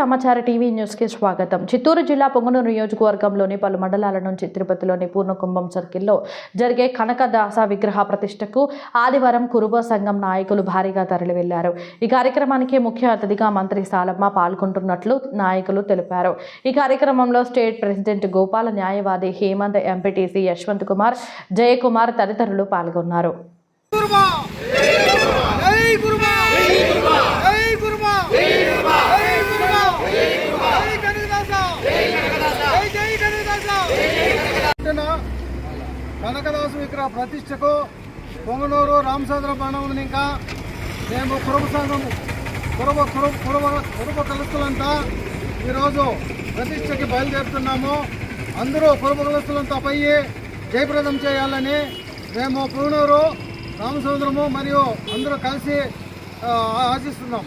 సమాచార TV news కి స్వాగతం. చిత్తూరు జిల్లా పొంగనూరు నియోజకవర్గంలోని పలు మండలాల నుంచి తిరుపతిలోని పూర్ణకుంభం సర్కిల్లో జరిగే కనకదాస విగ్రహ ప్రతిష్టకు ఆదివారం కురుబ సంఘం నాయకులు భారీగా తరలి వెళ్లారు. ఈ కార్యక్రమానికి ముఖ్య అతిథిగా మంత్రి సాలమ్మ పాల్గొంటున్నట్లు నాయకులు తెలిపారు. ఈ కార్యక్రమంలో స్టేట్ ప్రెసిడెంట్ గోపాల, న్యాయవాది హేమంత్, ఎంపీటీసీ యశ్వంత్ కుమార్, జయకుమార్ తదితరులు పాల్గొన్నారు. కనకదాసు విగ్రహ ప్రతిష్టకు పొంగనూరు రామచంద్ర మండలం ఇంకా మేము కురుబ సంఘం కురుబ కులస్తులంతా ఈరోజు ప్రతిష్టకి బయలుదేరుతున్నాము. అందరూ కురుబ కులస్తులంతా పోయి జయప్రదం చేయాలని మేము పొంగనూరు రామచంద్రము మరియు అందరూ కలిసి ఆశిస్తున్నాం.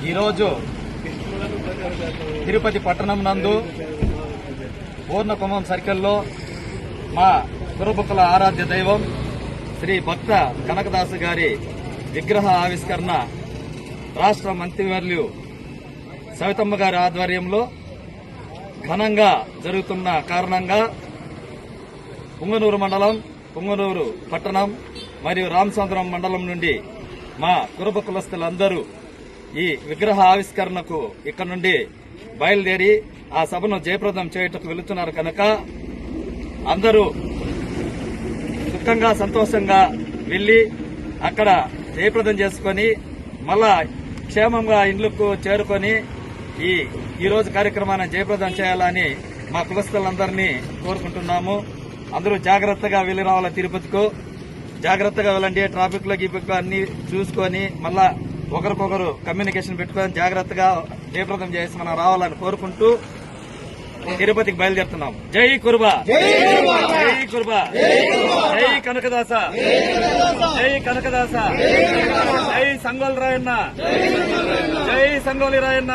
ఈరోజు తిరుపతి పట్టణం నందు పూర్ణకుంభం సర్కిల్లో మా కురుబకుల ఆరాధ్య దైవం శ్రీ భక్త కనకదాసు గారి విగ్రహ ఆవిష్కరణ రాష్ట్ర మంత్రివర్యులు సవితమ్మ గారి ఆధ్వర్యంలో ఘనంగా జరుగుతున్న కారణంగా పుంగనూరు మండలం, పుంగనూరు పట్టణం మరియు రామచంద్రం మండలం నుండి మా కురుబ కులస్తులందరూ ఈ విగ్రహ ఆవిష్కరణకు ఇక్కడ నుండి బయలుదేరి ఆ సభను జయప్రదం చేయటకు వెళుతున్నారు కనుక అందరూ సుఖంగా సంతోషంగా వెళ్లి అక్కడ జయప్రదం చేసుకుని మళ్ళా క్షేమంగా ఇండ్లకు చేరుకొని ఈ రోజు కార్యక్రమాన్ని జయప్రదం చేయాలని మా కులస్తులందరినీ కోరుకుంటున్నాము. అందరూ జాగ్రత్తగా వెళ్లి రావాలా, తిరుపతికు జాగ్రత్తగా వెళ్ళండి. ట్రాఫిక్ లో గీపిక్ అన్ని చూసుకొని మళ్ళా ఒకరికొకరు కమ్యూనికేషన్ పెట్టుకొని జాగ్రత్తగా జయప్రదం చేసి మనం రావాలని కోరుకుంటూ తిరుపతికి బయలుదేరుతున్నాం. జై కురుబ, జై కురుబ, జై కనకదాస, జై కనకదాస, జై సంగోల్ రాయన్న, జై సంగోలి రాయన్న.